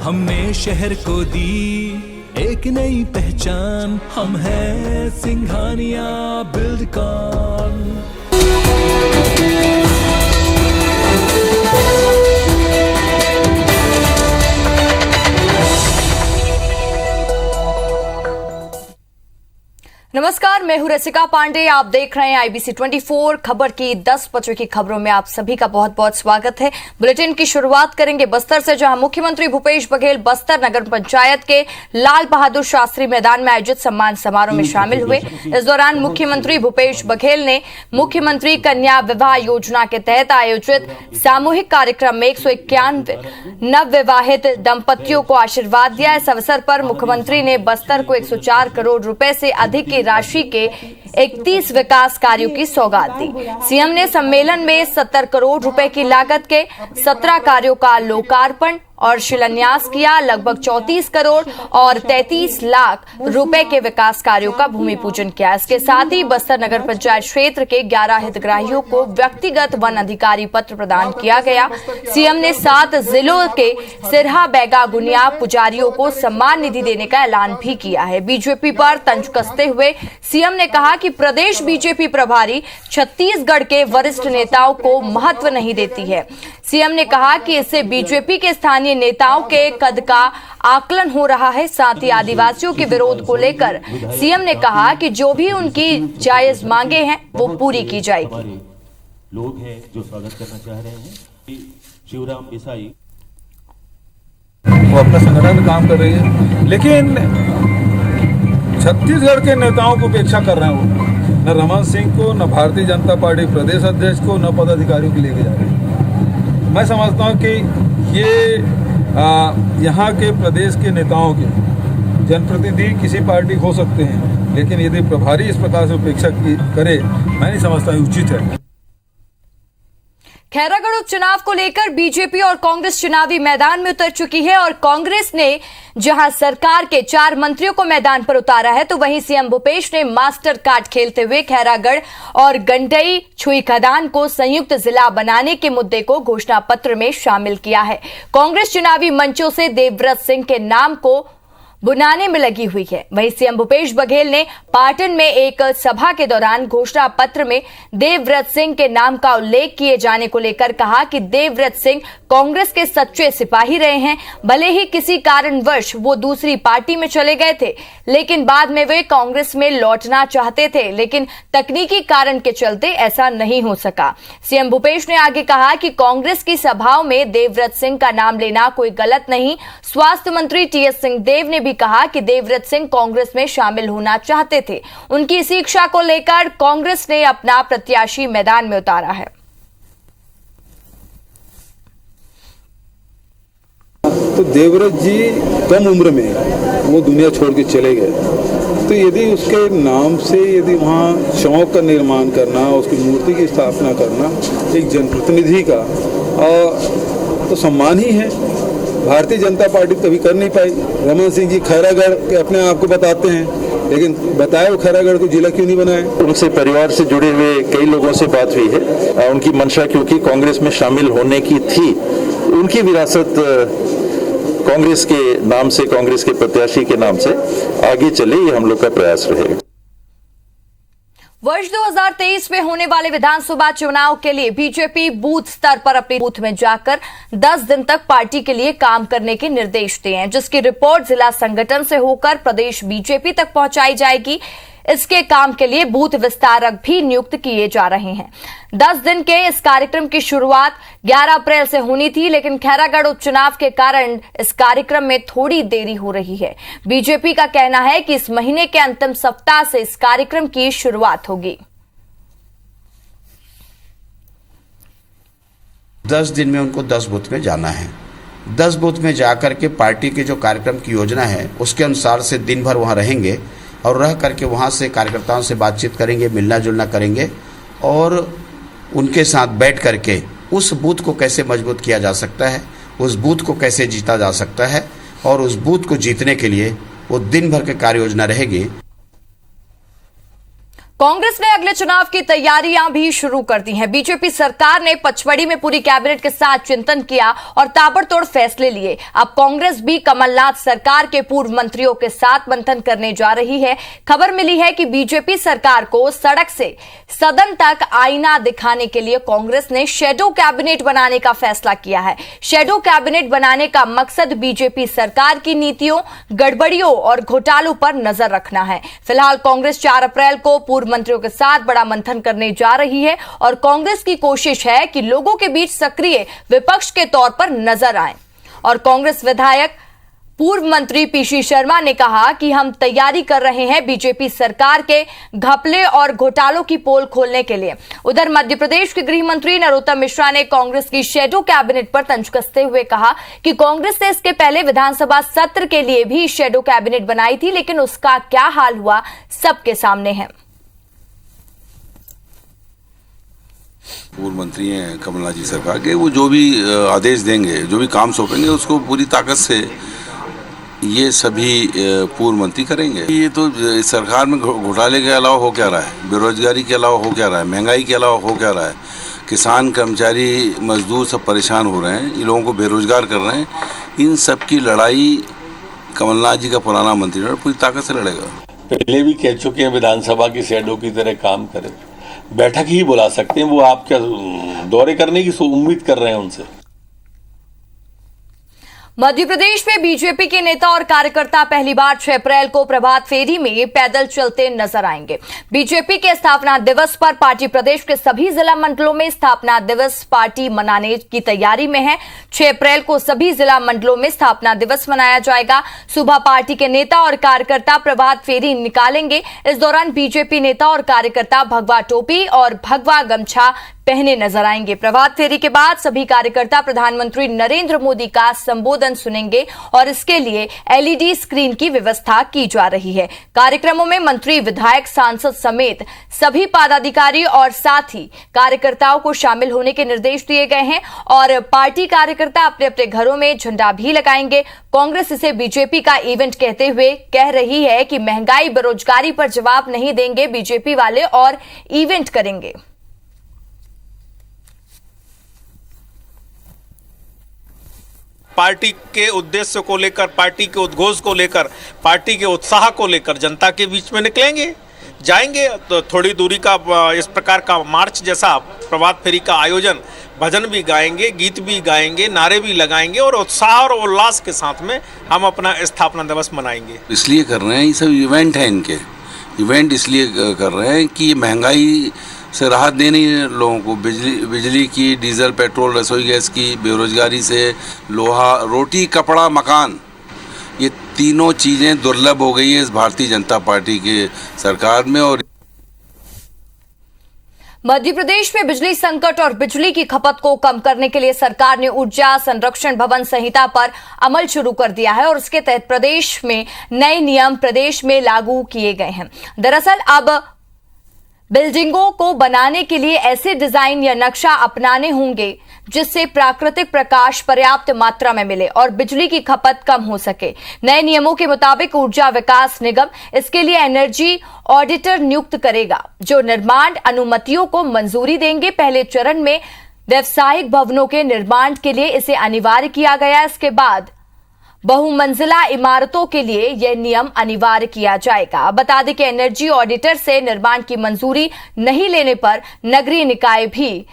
हमने शहर को दी एक नई पहचान, हम हैं सिंघानिया बिल्डकॉन। नमस्कार, मैं हूं रसिका पांडे। आप देख रहे हैं IBC 24 खबर की 10 बजे की खबरों में आप सभी का बहुत बहुत स्वागत है। बुलेटिन की शुरुआत करेंगे बस्तर से, जहां मुख्यमंत्री भूपेश बघेल बस्तर नगर पंचायत के लाल बहादुर शास्त्री मैदान में आयोजित सम्मान समारोह में शामिल हुए। इस दौरान मुख्यमंत्री भूपेश बघेल ने मुख्यमंत्री कन्या विवाह योजना के तहत आयोजित सामूहिक कार्यक्रम में 191 नवविवाहित दंपतियों को आशीर्वाद दिया। इस अवसर पर मुख्यमंत्री ने बस्तर को 104 करोड़ रुपए से अधिक की राशि के 31 विकास कार्यों की सौगात दी। सीएम ने सम्मेलन में 70 करोड़ रुपए की लागत के 17 कार्यों का लोकार्पण और शिलान्यास किया। लगभग 34 करोड़ और 33 लाख रुपए के विकास कार्यों का भूमि पूजन किया। इसके साथ ही बस्तर नगर पंचायत क्षेत्र के 11 हितग्राहियों को व्यक्तिगत वन अधिकारी पत्र प्रदान किया गया। सीएम ने 7 जिलों के सिरहा, बैगा, गुनिया पुजारियों को सम्मान निधि देने का ऐलान भी किया है। बीजेपी पर तंज कसते हुए सीएम ने कहा कि प्रदेश बीजेपी प्रभारी छत्तीसगढ़ के वरिष्ठ नेताओं को महत्व नहीं देती है। सीएम ने कहा कि इससे बीजेपी के स्थानीय नेताओं के कद का आकलन हो रहा है। साथ ही आदिवासियों के विरोध को लेकर सीएम ने कहा कि जो भी उनकी जायज मांगे हैं वो पूरी की जाएगी। लोग हैं जो स्वागत करना चाह रहे हैं। शिवराम ईसाई वो अपना संगठन में काम कर रही है, लेकिन छत्तीसगढ़ के नेताओं को उपेक्षा कर रहे हैं। वो न रमन सिंह को, न भारतीय जनता पार्टी प्रदेश अध्यक्ष को, न पदाधिकारियों को लेके जा रहे हैं। मैं समझता हूँ कि ये यहाँ के प्रदेश के नेताओं के जनप्रतिनिधि किसी पार्टी हो सकते हैं, लेकिन यदि प्रभारी इस प्रकार से उपेक्षा करे, मैं नहीं समझता उचित है। खैरागढ़ उपचुनाव को लेकर बीजेपी और कांग्रेस चुनावी मैदान में उतर चुकी है और कांग्रेस ने जहां सरकार के 4 मंत्रियों को मैदान पर उतारा है, तो वहीं सीएम भूपेश ने मास्टर कार्ड खेलते हुए खैरागढ़ और गंडई छुई खदान को संयुक्त जिला बनाने के मुद्दे को घोषणा पत्र में शामिल किया है। कांग्रेस चुनावी मंचों से देवव्रत सिंह के नाम को बुनाने में लगी हुई है। वहीं सीएम भूपेश बघेल ने पाटन में एक सभा के दौरान घोषणा पत्र में देवव्रत सिंह के नाम का उल्लेख किए जाने को लेकर कहा कि देवव्रत सिंह कांग्रेस के सच्चे सिपाही रहे हैं। भले ही किसी कारणवश वो दूसरी पार्टी में चले गए थे, लेकिन बाद में वे कांग्रेस में लौटना चाहते थे, लेकिन तकनीकी कारण के चलते ऐसा नहीं हो सका। सीएम भूपेश ने आगे कहा कि कांग्रेस की सभाओं में देवव्रत सिंह का नाम लेना कोई गलत नहीं। स्वास्थ्य मंत्री TS सिंहदेव ने भी कहा कि देवव्रत सिंह कांग्रेस में शामिल होना चाहते थे। उनकी इस इच्छा को लेकर कांग्रेस ने अपना प्रत्याशी मैदान में उतारा है। तो देवव्रत जी कम उम्र में वो दुनिया छोड़ के चले गए, तो यदि उसके नाम से यदि वहाँ चौक का निर्माण करना, उसकी मूर्ति की स्थापना करना एक जनप्रतिनिधि का तो सम्मान ही है। भारतीय जनता पार्टी कभी कर नहीं पाई। रमन सिंह जी खैरागढ़ के अपने आप को बताते हैं, लेकिन बताए वो खैरागढ़ को जिला क्यों नहीं बनाए? उनसे परिवार से जुड़े हुए कई लोगों से बात हुई है। उनकी मंशा क्योंकि कांग्रेस में शामिल होने की थी, उनकी विरासत कांग्रेस के नाम से, कांग्रेस के प्रत्याशी के नाम से आगे चले, ये हम लोग का प्रयास रहेगा। वर्ष 2023 में होने वाले विधानसभा चुनाव के लिए बीजेपी बूथ स्तर पर अपने बूथ में जाकर 10 दिन तक पार्टी के लिए काम करने के निर्देश दिए हैं, जिसकी रिपोर्ट जिला संगठन से होकर प्रदेश बीजेपी तक पहुंचाई जाएगी। इसके काम के लिए बूथ विस्तारक भी नियुक्त किए जा रहे हैं। 10 दिन के इस कार्यक्रम की शुरुआत 11 अप्रैल से होनी थी, लेकिन खैरागढ़ उपचुनाव के कारण इस कार्यक्रम में थोड़ी देरी हो रही है। बीजेपी का कहना है कि इस महीने के अंतिम सप्ताह से इस कार्यक्रम की शुरुआत होगी। 10 दिन में उनको 10 बूथ में जाना है। 10 बूथ में जाकर के पार्टी के जो कार्यक्रम की योजना है उसके अनुसार से दिन भर वहाँ रहेंगे और रह करके वहाँ से कार्यकर्ताओं से बातचीत करेंगे, मिलना जुलना करेंगे और उनके साथ बैठ करके उस बूथ को कैसे मजबूत किया जा सकता है, उस बूथ को कैसे जीता जा सकता है और उस बूथ को जीतने के लिए वो दिन भर की कार्य योजना रहेगी। कांग्रेस ने अगले चुनाव की तैयारियां भी शुरू कर दी हैं। बीजेपी सरकार ने पचमढ़ी में पूरी कैबिनेट के साथ चिंतन किया और ताबड़तोड़ फैसले लिए। अब कांग्रेस भी कमलनाथ सरकार के पूर्व मंत्रियों के साथ मंथन करने जा रही है। खबर मिली है कि बीजेपी सरकार को सड़क से सदन तक आईना दिखाने के लिए कांग्रेस ने शैडो कैबिनेट बनाने का फैसला किया है। शैडो कैबिनेट बनाने का मकसद बीजेपी सरकार की नीतियों, गड़बड़ियों और घोटालों पर नजर रखना है। फिलहाल कांग्रेस 4 अप्रैल को पूर्व मंत्रियों के साथ बड़ा मंथन करने जा रही है और कांग्रेस की कोशिश है कि लोगों के बीच सक्रिय विपक्ष के तौर पर नजर आए। और कांग्रेस विधायक पूर्व मंत्री पीसी शर्मा ने कहा कि हम तैयारी कर रहे हैं बीजेपी सरकार के घपले और घोटालों की पोल खोलने के लिए। उधर मध्य प्रदेश के गृह मंत्री नरोत्तम मिश्रा ने कांग्रेस की शैडो कैबिनेट पर तंज कसते हुए कहा कि कांग्रेस ने इसके पहले विधानसभा सत्र के लिए भी शैडो कैबिनेट बनाई थी, लेकिन उसका क्या हाल हुआ सबके सामने है। पूर्व मंत्री हैं कमलनाथ जी सरकार के, वो जो भी आदेश देंगे, जो भी काम सौंपेंगे, उसको पूरी ताकत से ये सभी पूर्व मंत्री करेंगे। ये तो इस सरकार में घोटाले के अलावा हो क्या रहा है, बेरोजगारी के अलावा हो क्या रहा है, महंगाई के अलावा हो क्या रहा है। किसान, कर्मचारी, मजदूर सब परेशान हो रहे हैं, इन लोगों को बेरोजगार कर रहे हैं। इन सब की लड़ाई कमलनाथ जी का पुराना मंत्री पूरी ताकत से लड़ेगा। पहले भी कह चुके हैं विधानसभा की शैडो की तरह काम करें, बैठक ही बुला सकते हैं। वो आप क्या दौरे करने की उम्मीद कर रहे हैं उनसे? मध्य प्रदेश में बीजेपी के नेता और कार्यकर्ता पहली बार 6 अप्रैल को प्रभात फेरी में पैदल चलते नजर आएंगे। बीजेपी के स्थापना दिवस पर पार्टी प्रदेश के सभी जिला मंडलों में स्थापना दिवस पार्टी मनाने की तैयारी में है। 6 अप्रैल को सभी जिला मंडलों में स्थापना दिवस मनाया जाएगा। सुबह पार्टी के नेता और कार्यकर्ता प्रभात फेरी निकालेंगे। इस दौरान बीजेपी नेता और कार्यकर्ता भगवा टोपी और भगवा गमछा पहने नजर आएंगे। प्रभात फेरी के बाद सभी कार्यकर्ता प्रधानमंत्री नरेंद्र मोदी का संबोधन सुनेंगे और इसके लिए एलईडी स्क्रीन की व्यवस्था की जा रही है। कार्यक्रमों में मंत्री, विधायक, सांसद समेत सभी पदाधिकारी और साथ ही कार्यकर्ताओं को शामिल होने के निर्देश दिए गए हैं और पार्टी कार्यकर्ता अपने अपने घरों में झंडा भी लगाएंगे। कांग्रेस इसे बीजेपी का इवेंट कहते हुए कह रही है कि महंगाई, बेरोजगारी पर जवाब नहीं देंगे बीजेपी वाले और इवेंट करेंगे। पार्टी के उद्देश्य को लेकर, पार्टी के उद्घोष को लेकर, पार्टी के उत्साह को लेकर जनता के बीच में निकलेंगे, जाएंगे। तो थोड़ी दूरी का इस प्रकार का मार्च जैसा प्रभात फेरी का आयोजन, भजन भी गाएंगे, गीत भी गाएंगे, नारे भी लगाएंगे और उत्साह और उल्लास के साथ में हम अपना स्थापना दिवस मनाएंगे। इसलिए कर रहे हैं, ये सब इवेंट है, इनके इवेंट इसलिए कर रहे हैं कि महंगाई से राहत देनी है लोगों को। बिजली की, डीजल, पेट्रोल, रसोई गैस की, बेरोजगारी से, लोहा, रोटी, कपड़ा, मकान, ये तीनों चीज़ें दुर्लभ हो गई है इस भारतीय जनता पार्टी के सरकार में। और मध्य प्रदेश में बिजली संकट और बिजली की खपत को कम करने के लिए सरकार ने ऊर्जा संरक्षण भवन संहिता पर अमल शुरू कर दिया है और उसके तहत प्रदेश में नए नियम प्रदेश में लागू किए गए हैं। दरअसल अब बिल्डिंगों को बनाने के लिए ऐसे डिजाइन या नक्शा अपनाने होंगे जिससे प्राकृतिक प्रकाश पर्याप्त मात्रा में मिले और बिजली की खपत कम हो सके। नए नियमों के मुताबिक ऊर्जा विकास निगम इसके लिए एनर्जी ऑडिटर नियुक्त करेगा जो निर्माण अनुमतियों को मंजूरी देंगे। पहले चरण में व्यवसायिक भवनों के निर्माण के लिए इसे अनिवार्य किया गया। इसके बाद बहुमंजिला इमारतों के लिए यह नियम अनिवार्य किया जाएगा। बता दें कि एनर्जी ऑडिटर से निर्माण की मंजूरी नहीं लेने पर नगरीय निकाय भी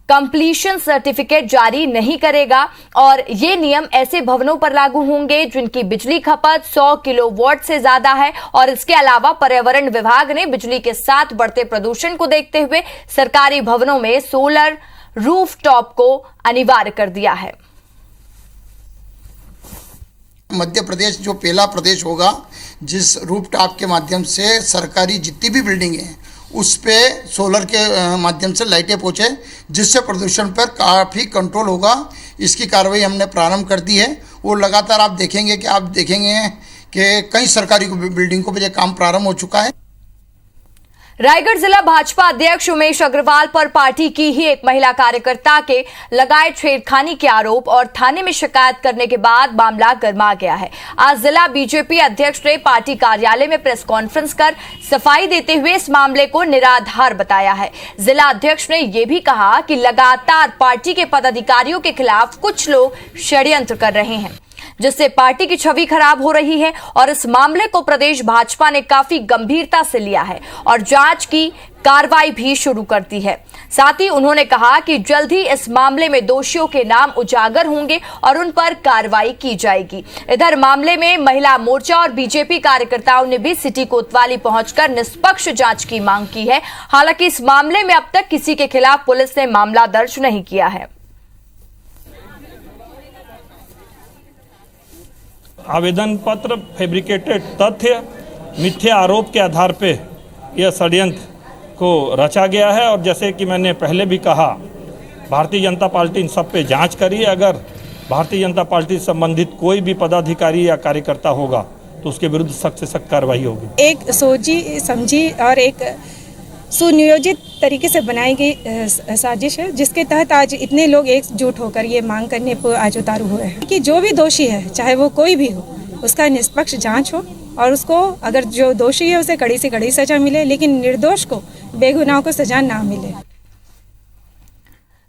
कंप्लीशन सर्टिफिकेट जारी नहीं करेगा और ये नियम ऐसे भवनों पर लागू होंगे जिनकी बिजली खपत 100 किलोवाट से ज्यादा है। और इसके अलावा पर्यावरण विभाग ने बिजली के साथ बढ़ते प्रदूषण को देखते हुए सरकारी भवनों में सोलर रूफटॉप को अनिवार्य कर दिया है। मध्य प्रदेश जो पहला प्रदेश होगा जिस रूफटॉप के माध्यम से सरकारी जितनी भी बिल्डिंग हैं उस पे सोलर के माध्यम से लाइटें पहुँचे, जिससे प्रदूषण पर काफ़ी कंट्रोल होगा। इसकी कार्रवाई हमने प्रारंभ कर दी है। वो लगातार आप देखेंगे कि कई सरकारी बिल्डिंगों पर यह काम प्रारंभ हो चुका है। रायगढ़ जिला भाजपा अध्यक्ष उमेश अग्रवाल पर पार्टी की ही एक महिला कार्यकर्ता के लगाए छेड़खानी के आरोप और थाने में शिकायत करने के बाद मामला गर्मा गया है। आज जिला बीजेपी अध्यक्ष ने पार्टी कार्यालय में प्रेस कॉन्फ्रेंस कर सफाई देते हुए इस मामले को निराधार बताया है। जिला अध्यक्ष ने यह भी कहा कि लगातार पार्टी के पदाधिकारियों के खिलाफ कुछ लोग षड्यंत्र कर रहे हैं, जिससे पार्टी की छवि खराब हो रही है और इस मामले को प्रदेश भाजपा ने काफी गंभीरता से लिया है और जांच की कार्रवाई भी शुरू कर दी है। साथ ही उन्होंने कहा कि जल्द ही इस मामले में दोषियों के नाम उजागर होंगे और उन पर कार्रवाई की जाएगी। इधर मामले में महिला मोर्चा और बीजेपी कार्यकर्ताओं ने भी सिटी कोतवाली पहुंचकर निष्पक्ष जांच की मांग की है। हालांकि इस मामले में अब तक किसी के खिलाफ पुलिस ने मामला दर्ज नहीं किया है। आवेदन पत्र फैब्रिकेटेड तथ्य मिथ्या आरोप के आधार पे यह षड्यंत्र को रचा गया है और जैसे कि मैंने पहले भी कहा, भारतीय जनता पार्टी इन सब पे जांच करी। अगर भारतीय जनता पार्टी से संबंधित कोई भी पदाधिकारी या कार्यकर्ता होगा तो उसके विरुद्ध सख्त से सख्त कार्रवाई होगी। एक सोची समझी और एक सुनियोजित तरीके से बनाई गई साजिश है, जिसके तहत आज इतने लोग एकजुट होकर ये मांग करने पर आज उतारू हुए हैं कि जो भी दोषी है, चाहे वो कोई भी हो, उसका निष्पक्ष जांच हो और उसको अगर जो दोषी है उसे कड़ी से कड़ी सजा मिले, लेकिन निर्दोष को, बेगुनाह को सजा ना मिले।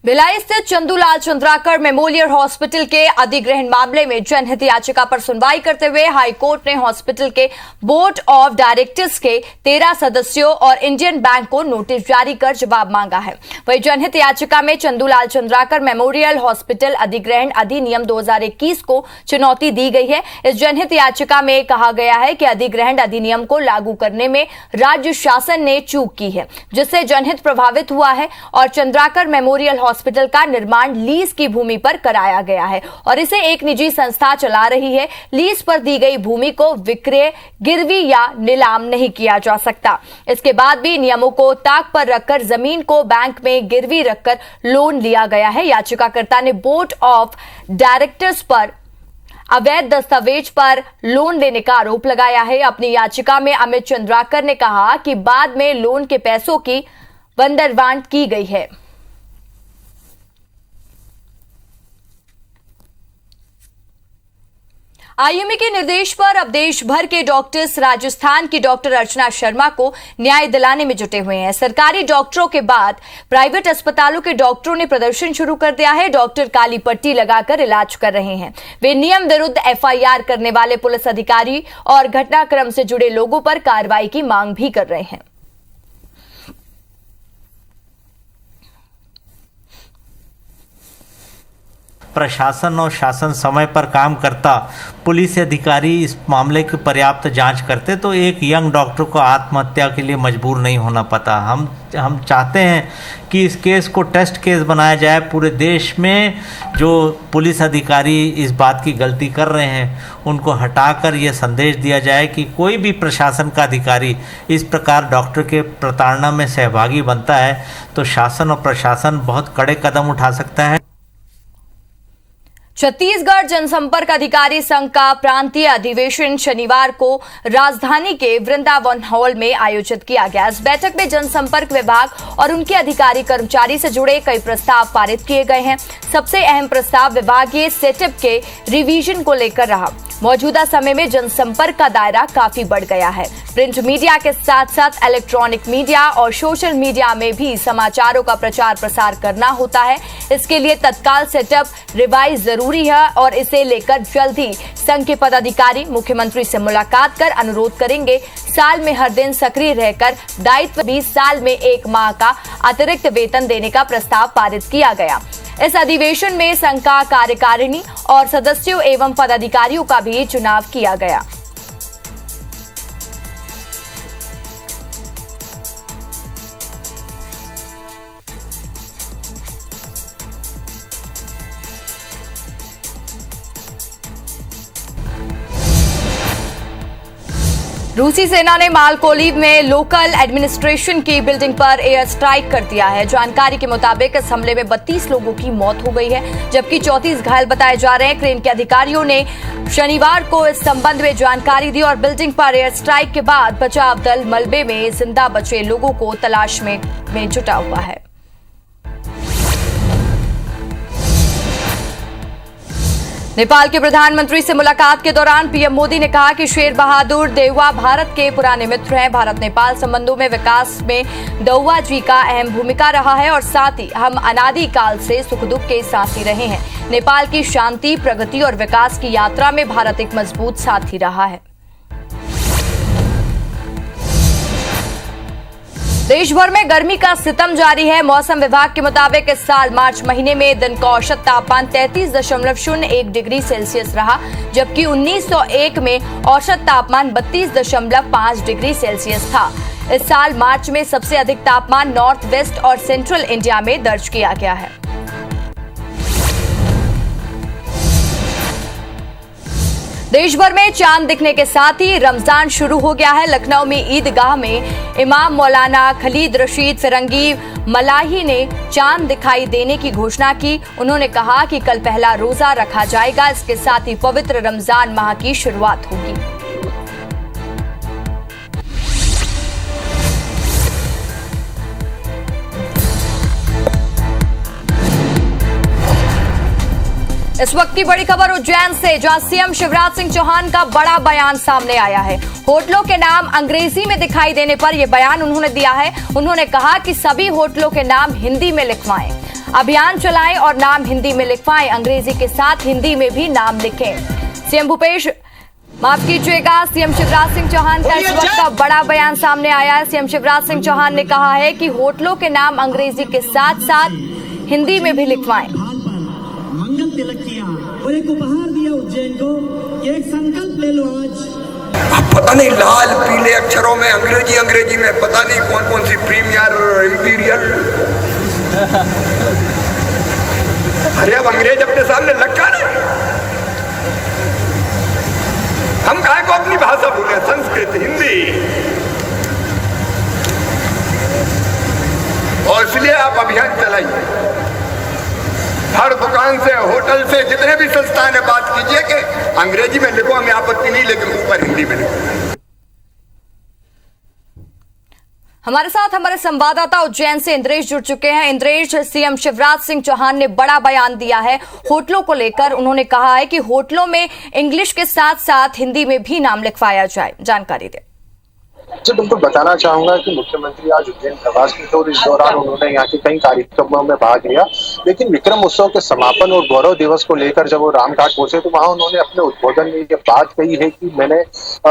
भिलाई स्थित चंदूलाल चंद्राकर मेमोरियल हॉस्पिटल के अधिग्रहण मामले में जनहित याचिका पर सुनवाई करते हुए हाईकोर्ट ने हॉस्पिटल के बोर्ड ऑफ डायरेक्टर्स के 13 सदस्यों और इंडियन बैंक को नोटिस जारी कर जवाब मांगा है। वहीं जनहित याचिका में चंदूलाल चंद्राकर मेमोरियल हॉस्पिटल अधिग्रहण अधिनियम 2021 को चुनौती दी गई है। इस जनहित याचिका में कहा गया है कि अधिग्रहण अधिनियम को लागू करने में राज्य शासन ने चूक की है, जिससे जनहित प्रभावित हुआ है और चंद्राकर मेमोरियल हॉस्पिटल का निर्माण लीज की भूमि पर कराया गया है और इसे एक निजी संस्था चला रही है। लीज पर दी गई भूमि को विक्रय, गिरवी या नीलाम नहीं किया जा सकता। इसके बाद भी नियमों को ताक पर रखकर जमीन को बैंक में गिरवी रखकर लोन लिया गया है। याचिकाकर्ता ने बोर्ड ऑफ डायरेक्टर्स पर अवैध दस्तावेज पर लोन लेने का आरोप लगाया है। अपनी याचिका में अमित चंद्राकर ने कहा कि बाद में लोन के पैसों की वंदरवांट की गई है। आईएमए के निर्देश पर अब देश भर के डॉक्टर्स राजस्थान की डॉक्टर अर्चना शर्मा को न्याय दिलाने में जुटे हुए हैं। सरकारी डॉक्टरों के बाद प्राइवेट अस्पतालों के डॉक्टरों ने प्रदर्शन शुरू कर दिया है। डॉक्टर काली पट्टी लगाकर इलाज कर रहे हैं। वे नियम विरुद्ध एफआईआर करने वाले पुलिस अधिकारी और घटनाक्रम से जुड़े लोगों पर कार्रवाई की मांग भी कर रहे हैं। प्रशासन और शासन समय पर काम करता, पुलिस अधिकारी इस मामले की पर्याप्त जांच करते तो एक यंग डॉक्टर को आत्महत्या के लिए मजबूर नहीं होना पता। हम चाहते हैं कि इस केस को टेस्ट केस बनाया जाए। पूरे देश में जो पुलिस अधिकारी इस बात की गलती कर रहे हैं उनको हटाकर यह संदेश दिया जाए कि कोई भी प्रशासन का अधिकारी इस प्रकार डॉक्टर के प्रताड़ना में सहभागी बनता है तो शासन और प्रशासन बहुत कड़े कदम उठा सकता है। छत्तीसगढ़ जनसंपर्क अधिकारी संघ का प्रांतीय अधिवेशन शनिवार को राजधानी के वृंदावन हॉल में आयोजित किया गया। इस बैठक में जनसंपर्क विभाग और उनके अधिकारी कर्मचारी से जुड़े कई प्रस्ताव पारित किए गए हैं। सबसे अहम प्रस्ताव विभागीय सेटअप के रिवीजन को लेकर रहा। मौजूदा समय में जनसंपर्क का दायरा काफी बढ़ गया है। प्रिंट मीडिया के साथ साथ इलेक्ट्रॉनिक मीडिया और सोशल मीडिया में भी समाचारों का प्रचार प्रसार करना होता है। इसके लिए तत्काल सेटअप रिवाइज जरूरी है और इसे लेकर जल्द ही संघ के पदाधिकारी मुख्यमंत्री से मुलाकात कर अनुरोध करेंगे। साल में हर दिन सक्रिय रहकर दायित्व 20 साल में 1 माह का अतिरिक्त वेतन देने का प्रस्ताव पारित किया गया। इस अधिवेशन में संघ का कार्यकारिणी और सदस्यों एवं पदाधिकारियों का भी चुनाव किया गया। रूसी सेना ने मालकोलीव में लोकल एडमिनिस्ट्रेशन की बिल्डिंग पर एयर स्ट्राइक कर दिया है। जानकारी के मुताबिक इस हमले में 32 लोगों की मौत हो गई है, जबकि 34 घायल बताए जा रहे हैं। क्रेन के अधिकारियों ने शनिवार को इस संबंध में जानकारी दी और बिल्डिंग पर एयर स्ट्राइक के बाद बचाव दल मलबे में जिंदा बचे लोगों को तलाश में जुटा हुआ है। नेपाल के प्रधानमंत्री से मुलाकात के दौरान पीएम मोदी ने कहा कि शेर बहादुर देउवा भारत के पुराने मित्र हैं। भारत नेपाल संबंधों में विकास में देउवा जी का अहम भूमिका रहा है और साथ ही हम अनादि काल से सुख दुख के साथी रहे हैं। नेपाल की शांति, प्रगति और विकास की यात्रा में भारत एक मजबूत साथी रहा है। देश भर में गर्मी का सितम जारी है। मौसम विभाग के मुताबिक इस साल मार्च महीने में दिन का औसत तापमान 33.01 डिग्री सेल्सियस रहा, जबकि 1901 में औसत तापमान 32.5 डिग्री सेल्सियस था। इस साल मार्च में सबसे अधिक तापमान नॉर्थ वेस्ट और सेंट्रल इंडिया में दर्ज किया गया है। देश भर में चांद दिखने के साथ ही रमजान शुरू हो गया है। लखनऊ में ईदगाह में इमाम मौलाना खलीद रशीद फिरंगी मलाही ने चांद दिखाई देने की घोषणा की। उन्होंने कहा कि कल पहला रोजा रखा जाएगा। इसके साथ ही पवित्र रमजान माह की शुरुआत होगी। इस वक्त की बड़ी खबर उज्जैन से, जहां सीएम शिवराज सिंह चौहान का बड़ा बयान सामने आया है। होटलों के नाम अंग्रेजी में दिखाई देने पर यह बयान उन्होंने दिया है। उन्होंने कहा कि सभी होटलों के नाम हिंदी में लिखवाएं, अभियान चलाएं और नाम हिंदी में लिखवाएं, अंग्रेजी के साथ हिंदी में भी नाम लिखें। सीएम शिवराज सिंह चौहान का इस वक्त का बड़ा बयान सामने आया है। सीएम शिवराज सिंह चौहान ने कहा है कि होटलों के नाम अंग्रेजी के साथ साथ हिंदी में भी लिखवाएं। मंगल तिलक किया और एक उपहार दिया उज्जैन को कि एक संकल्प ले लो आज। अब पता नहीं लाल पीले अक्षरों में अंग्रेजी में पता नहीं कौन कौन सी प्रीमियर इंपीरियल। अरे अब अंग्रेज अपने सामने लटका रहे। हम काहे को अपनी भाषा भूले, संस्कृत हिंदी। और इसलिए आप अभियान चलाइए, हर दुकान से, होटल से, जितने भी संस्थान है, बात कीजिए कि अंग्रेजी में लिखो, हमें आपत्ति नहीं, लेकिन ऊपर हिंदी में लिखो। हमारे साथ हमारे संवाददाता उज्जैन से इंद्रेश जुड़ चुके हैं। इंद्रेश, सीएम शिवराज सिंह चौहान ने बड़ा बयान दिया है होटलों को लेकर। उन्होंने कहा है कि होटलों में इंग्लिश के साथ साथ हिंदी में भी नाम लिखवाया जाए, जानकारी दें। जी बिल्कुल, बताना चाहूंगा कि मुख्यमंत्री आज उज्जैन प्रवास में थे और इस दौरान उन्होंने यहाँ के कई कार्यक्रमों में भाग लिया। लेकिन विक्रम उत्सव के समापन और गौरव दिवस को लेकर जब वो रामघाट पहुंचे तो वहां उन्होंने अपने उद्बोधन में ये बात कही है कि मैंने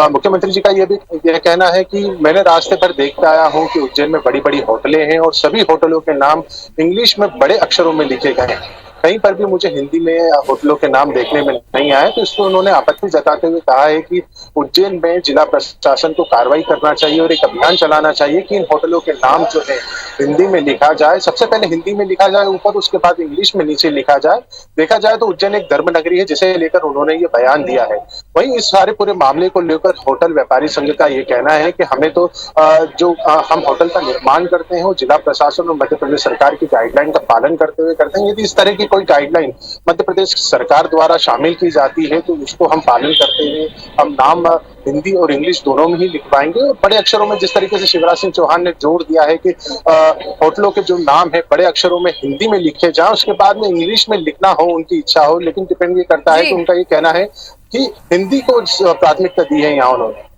मुख्यमंत्री जी का यह कहना है कि मैंने रास्ते पर देखता आया हूँ कि उज्जैन में बड़ी बड़ी होटलें हैं और सभी होटलों के नाम इंग्लिश में बड़े अक्षरों में लिखे गए हैं। कहीं पर भी मुझे हिंदी में होटलों के नाम देखने में नहीं आए। तो इसको उन्होंने आपत्ति जताते हुए कहा है कि उज्जैन में जिला प्रशासन को कार्रवाई करना चाहिए और एक अभियान चलाना चाहिए कि इन होटलों के नाम जो है हिंदी में लिखा जाए। सबसे पहले हिंदी में लिखा जाए ऊपर, उसके बाद इंग्लिश में नीचे लिखा जाए। देखा जाए तो उज्जैन एक धर्म नगरी है, जिसे लेकर उन्होंने ये बयान दिया है। वहीं इस सारे पूरे मामले को लेकर होटल व्यापारी संघ का ये कहना है कि हमें तो हम होटल का निर्माण करते हैं वो जिला प्रशासन और मध्य प्रदेश सरकार की गाइडलाइन का पालन करते हुए करते हैं। यदि इस तरह की कोई गाइडलाइन मध्य प्रदेश सरकार द्वारा शामिल की जाती है तो उसको हम पालन करते हुए हम नाम हिंदी और इंग्लिश दोनों में ही लिखवाएंगे। और बड़े अक्षरों में, जिस तरीके से शिवराज सिंह चौहान ने जोर दिया है कि होटलों के जो नाम है बड़े अक्षरों में हिंदी में लिखे जाएं, उसके बाद में इंग्लिश में लिखना हो उनकी इच्छा हो, लेकिन डिपेंड ये करता है कि उनका ये कहना है कि हिंदी को प्राथमिकता दी है यहाँ उन्होंने।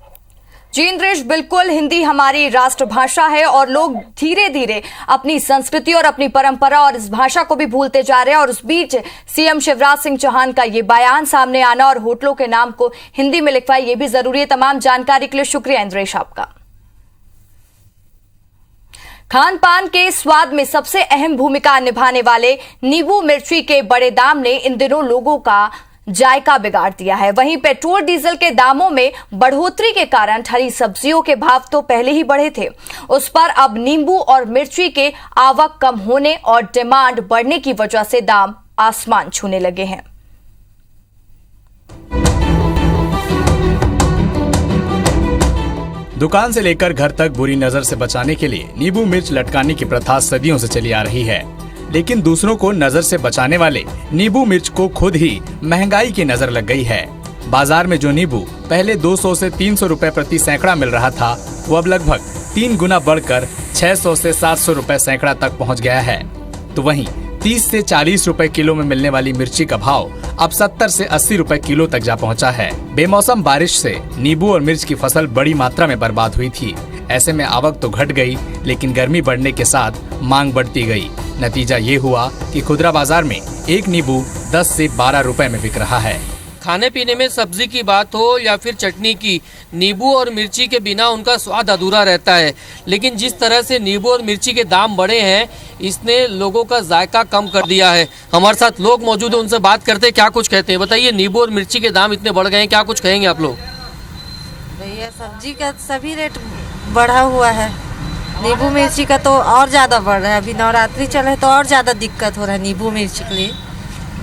जी इंद्रेश, बिल्कुल हिंदी हमारी राष्ट्रभाषा है और लोग धीरे धीरे अपनी संस्कृति और अपनी परंपरा और इस भाषा को भी भूलते जा रहे हैं। और उस बीच सीएम शिवराज सिंह चौहान का ये बयान सामने आना और होटलों के नाम को हिंदी में लिखवाए, ये भी जरूरी है। तमाम जानकारी के लिए शुक्रिया इंद्रेश आपका। खान पान के स्वाद में सबसे अहम भूमिका निभाने वाले नींबू मिर्ची के बड़े दाम ने इन दिनों लोगों का जायका बिगाड़ दिया है। वहीं पेट्रोल डीजल के दामों में बढ़ोतरी के कारण हरी सब्जियों के भाव तो पहले ही बढ़े थे, उस पर अब नींबू और मिर्ची के आवक कम होने और डिमांड बढ़ने की वजह से दाम आसमान छूने लगे हैं। दुकान से लेकर घर तक बुरी नजर से बचाने के लिए नींबू मिर्च लटकाने की प्रथा सदियों से चली आ रही है, लेकिन दूसरों को नजर से बचाने वाले नींबू मिर्च को खुद ही महंगाई की नजर लग गई है। बाजार में जो नींबू पहले 200 से 300 रुपए प्रति सैकड़ा मिल रहा था, वो अब लगभग 3 गुना बढ़कर 600 से 700 रुपए सैकड़ा तक पहुंच गया है। तो वहीं 30 से 40 रुपए किलो में मिलने वाली मिर्ची का भाव अब 70 से 80 रुपए किलो तक जा पहुंचा है। बेमौसम बारिश से नींबू और मिर्च की फसल बड़ी मात्रा में बर्बाद हुई थी। ऐसे में आवक तो घट गई, लेकिन गर्मी बढ़ने के साथ मांग बढ़ती गई। नतीजा ये हुआ कि खुदरा बाजार में एक नींबू 10 से 12 रुपए में बिक रहा है। खाने पीने में सब्जी की बात हो या फिर चटनी की, नींबू और मिर्ची के बिना उनका स्वाद अधूरा रहता है। लेकिन जिस तरह से नींबू और मिर्ची के दाम बढ़े हैं, इसने लोगों का जायका कम कर दिया है। हमारे साथ लोग मौजूद हैं, उनसे बात करते हैं, क्या कुछ कहते हैं। बताइए, नींबू और मिर्ची के दाम इतने बढ़ गए हैं, क्या कुछ कहेंगे आप लोग? भैया, सब्जी का सभी रेट बढ़ा हुआ है, नींबू मिर्ची का तो और ज़्यादा बढ़ रहा है। अभी नवरात्रि चल रहा है तो और ज़्यादा दिक्कत हो रहा है नींबू मिर्ची के लिए।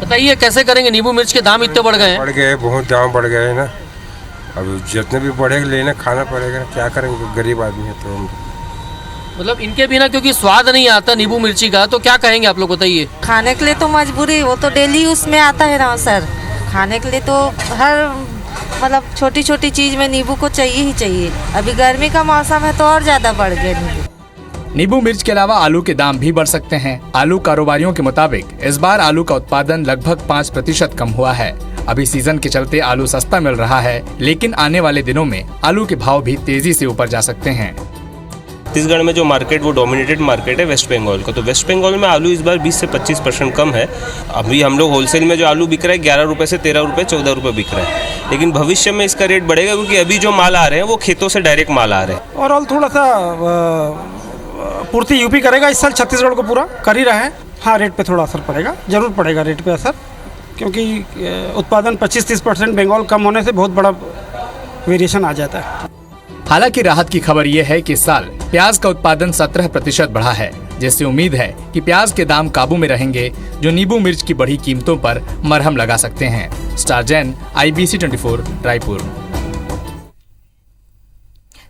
बताइए, कैसे करेंगे? नींबू मिर्च के दाम इतने बढ़ गए हैं। बढ़ गए, बहुत दाम बढ़ गए हैं ना। अब जितने भी बढ़ेगा लेना खाना पड़ेगा, क्या करेंगे, गरीब आदमी है तो। मतलब इनके बिना क्योंकि स्वाद नहीं आता नींबू मिर्ची का, तो क्या कहेंगे आप लोग? बताइए। खाने के लिए तो मजबूरी, वो तो डेली उसमें आता है ना सर। खाने के लिए तो हर मतलब छोटी छोटी चीज़ में नींबू को चाहिए ही चाहिए। अभी गर्मी का मौसम है तो और ज़्यादा बढ़ गया नींबू। नींबू मिर्च के अलावा आलू के दाम भी बढ़ सकते हैं। आलू कारोबारियों के मुताबिक इस बार आलू का उत्पादन लगभग 5% कम हुआ है। अभी सीजन के चलते आलू सस्ता मिल रहा है, लेकिन आने वाले दिनों में आलू के भाव भी तेजी से ऊपर जा सकते हैं। छत्तीसगढ़ में जो मार्केट, वो डोमिनेटेड मार्केट है वेस्ट बंगाल का। तो वेस्ट बंगाल में आलू इस बार 20 से 25% कम है। अभी हम लोग होलसेल में जो आलू बिक रहा है 11 रुपये से 13 रुपये 14 रुपये बिक रहा है। लेकिन भविष्य में इसका रेट बढ़ेगा, क्योंकि अभी जो माल आ रहे हैं वो खेतों से डायरेक्ट माल आ रहे हैं। और थोड़ा सा पूर्ति यूपी करेगा इस साल, छत्तीसगढ़ को पूरा कर ही रहा है। हाँ, रेट पे थोड़ा असर पड़ेगा, जरूर पड़ेगा रेट पे असर, क्योंकि उत्पादन 25-30% बंगाल कम होने से बहुत बड़ा वेरिएशन आ जाता है। हालांकि राहत की खबर ये है कि इस साल प्याज का उत्पादन 17% बढ़ा है, जिससे उम्मीद है कि प्याज के दाम काबू में रहेंगे, जो नींबू मिर्च की बढ़ी कीमतों पर मरहम लगा सकते हैं। Star Jain, IBC 24, Raipur.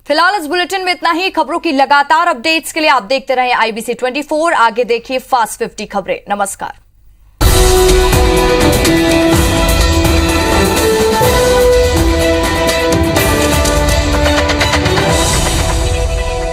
फिलहाल इस बुलेटिन में इतना ही। खबरों की लगातार अपडेट्स के लिए आप देखते रहें IBC 24। आगे देखिए फास्ट 50 खबरें। नमस्कार।